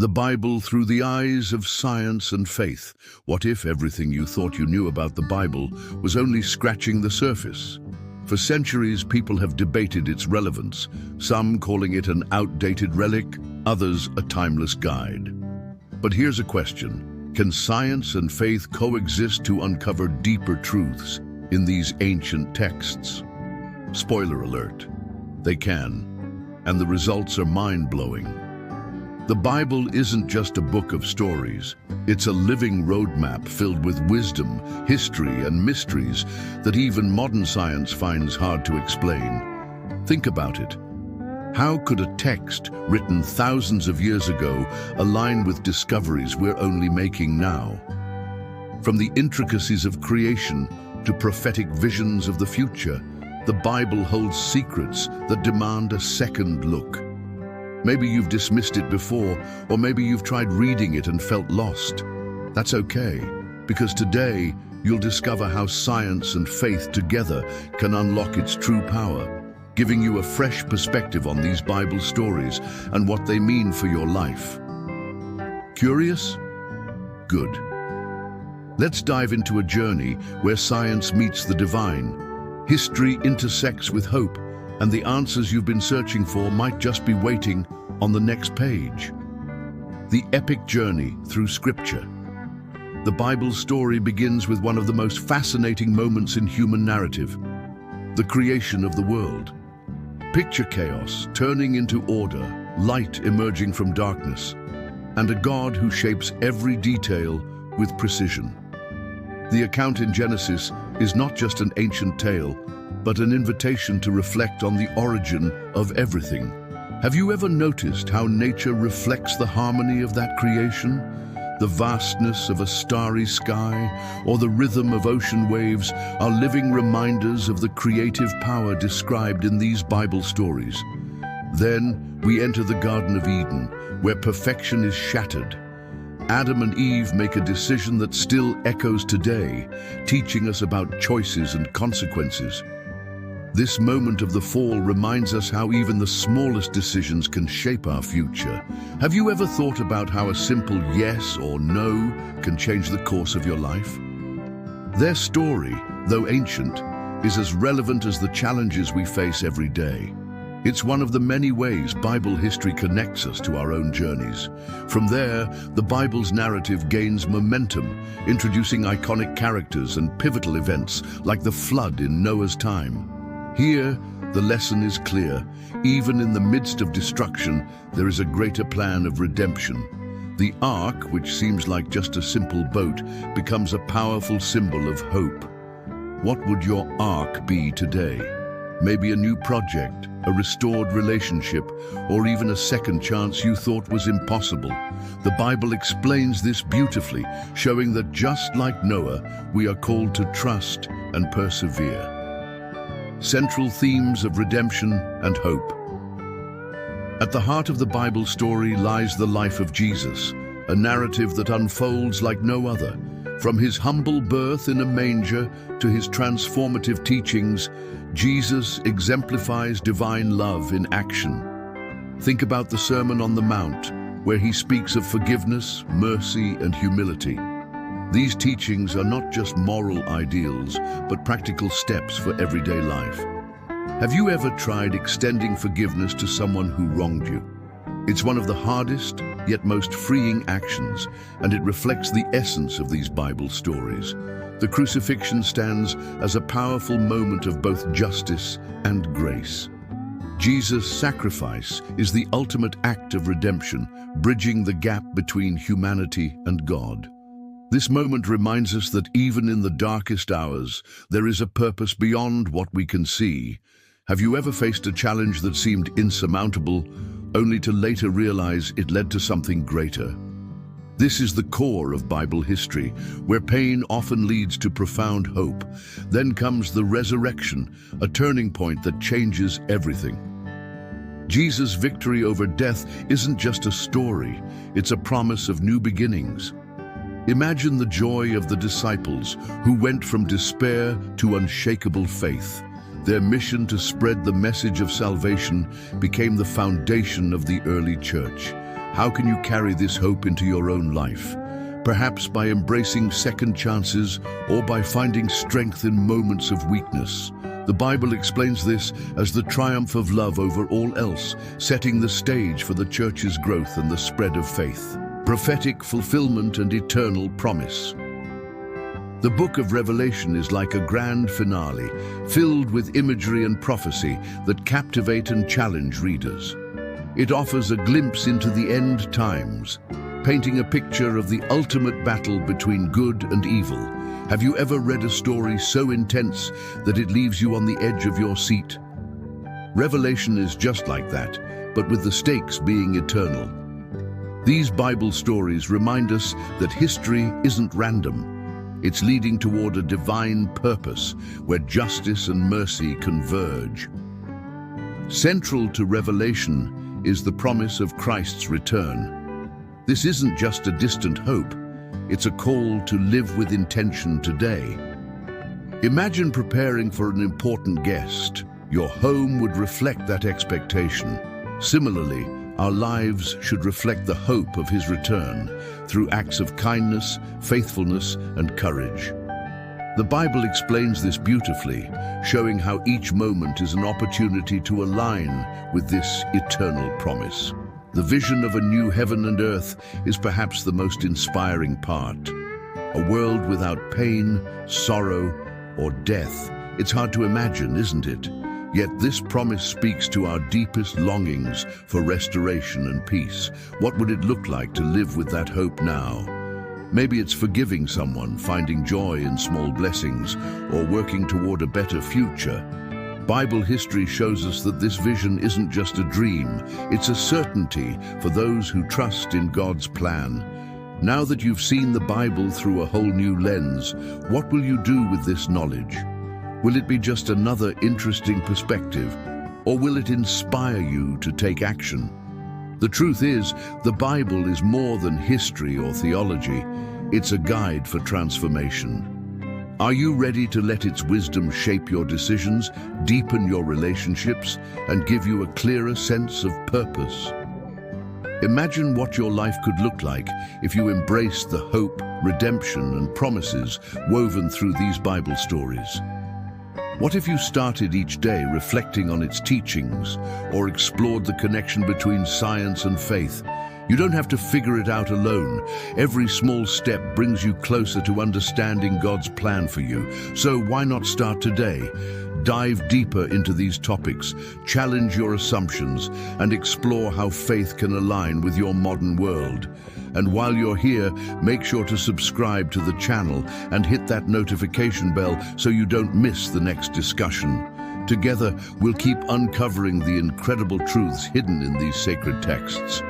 The Bible through the eyes of science and faith. What if everything you thought you knew about the Bible was only scratching the surface? For centuries, people have debated its relevance, some calling it an outdated relic, others a timeless guide. But here's a question. Can science and faith coexist to uncover deeper truths in these ancient texts? Spoiler alert, they can, and the results are mind-blowing. The Bible isn't just a book of stories. It's a living roadmap filled with wisdom, history, and mysteries that even modern science finds hard to explain. Think about it. How could a text written thousands of years ago align with discoveries we're only making now? From the intricacies of creation to prophetic visions of the future, the Bible holds secrets that demand a second look. Maybe you've dismissed it before, or maybe you've tried reading it and felt lost. That's okay, because today you'll discover how science and faith together can unlock its true power, giving you a fresh perspective on these Bible stories and what they mean for your life. Curious? Good. Let's dive into a journey where science meets the divine, history intersects with hope, and the answers you've been searching for might just be waiting on the next page. The epic journey through Scripture. The Bible's story begins with one of the most fascinating moments in human narrative, the creation of the world. Picture chaos turning into order, light emerging from darkness, and a God who shapes every detail with precision. The account in Genesis is not just an ancient tale, but an invitation to reflect on the origin of everything. Have you ever noticed how nature reflects the harmony of that creation? The vastness of a starry sky or the rhythm of ocean waves are living reminders of the creative power described in these Bible stories. Then we enter the Garden of Eden, where perfection is shattered. Adam and Eve make a decision that still echoes today, teaching us about choices and consequences. This moment of the fall reminds us how even the smallest decisions can shape our future. Have you ever thought about how a simple yes or no can change the course of your life? Their story, though ancient, is as relevant as the challenges we face every day. It's one of the many ways Bible history connects us to our own journeys. From there, the Bible's narrative gains momentum, introducing iconic characters and pivotal events like the flood in Noah's time. Here, the lesson is clear. Even in the midst of destruction, there is a greater plan of redemption. The ark, which seems like just a simple boat, becomes a powerful symbol of hope. What would your ark be today? Maybe a new project, a restored relationship, or even a second chance you thought was impossible. The Bible explains this beautifully, showing that just like Noah, we are called to trust and persevere. Central themes of redemption and hope. At the heart of the Bible story lies the life of Jesus, a narrative that unfolds like no other. From his humble birth in a manger to his transformative teachings, Jesus exemplifies divine love in action. Think about the Sermon on the Mount, where he speaks of forgiveness, mercy, and humility. These teachings are not just moral ideals, but practical steps for everyday life. Have you ever tried extending forgiveness to someone who wronged you? It's one of the hardest, yet most freeing actions, and it reflects the essence of these Bible stories. The crucifixion stands as a powerful moment of both justice and grace. Jesus' sacrifice is the ultimate act of redemption, bridging the gap between humanity and God. This moment reminds us that even in the darkest hours, there is a purpose beyond what we can see. Have you ever faced a challenge that seemed insurmountable, only to later realize it led to something greater? This is the core of Bible history, where pain often leads to profound hope. Then comes the resurrection, a turning point that changes everything. Jesus' victory over death isn't just a story, it's a promise of new beginnings. Imagine the joy of the disciples who went from despair to unshakable faith. Their mission to spread the message of salvation became the foundation of the early church. How can you carry this hope into your own life? Perhaps by embracing second chances or by finding strength in moments of weakness. The Bible explains this as the triumph of love over all else, setting the stage for the church's growth and the spread of faith. Prophetic fulfillment and eternal promise. The book of Revelation is like a grand finale, filled with imagery and prophecy that captivate and challenge readers. It offers a glimpse into the end times, painting a picture of the ultimate battle between good and evil. Have you ever read a story so intense that it leaves you on the edge of your seat? Revelation is just like that, but with the stakes being eternal. These Bible stories remind us that history isn't random. It's leading toward a divine purpose where justice and mercy converge. Central to Revelation is the promise of Christ's return. This isn't just a distant hope. It's a call to live with intention today. Imagine preparing for an important guest. Your home would reflect that expectation. Similarly, our lives should reflect the hope of his return through acts of kindness, faithfulness, and courage. The Bible explains this beautifully, showing how each moment is an opportunity to align with this eternal promise. The vision of a new heaven and earth is perhaps the most inspiring part. A world without pain, sorrow, or death. It's hard to imagine, isn't it? Yet this promise speaks to our deepest longings for restoration and peace. What would it look like to live with that hope now? Maybe it's forgiving someone, finding joy in small blessings, or working toward a better future. Bible history shows us that this vision isn't just a dream, it's a certainty for those who trust in God's plan. Now that you've seen the Bible through a whole new lens, what will you do with this knowledge? Will it be just another interesting perspective, or will it inspire you to take action? The truth is, the Bible is more than history or theology. It's a guide for transformation. Are you ready to let its wisdom shape your decisions, deepen your relationships, and give you a clearer sense of purpose? Imagine what your life could look like if you embraced the hope, redemption, and promises woven through these Bible stories. What if you started each day reflecting on its teachings or explored the connection between science and faith? You don't have to figure it out alone. Every small step brings you closer to understanding God's plan for you. So why not start today? Dive deeper into these topics, challenge your assumptions, and explore how faith can align with your modern world. And while you're here, make sure to subscribe to the channel and hit that notification bell so you don't miss the next discussion. Together, we'll keep uncovering the incredible truths hidden in these sacred texts.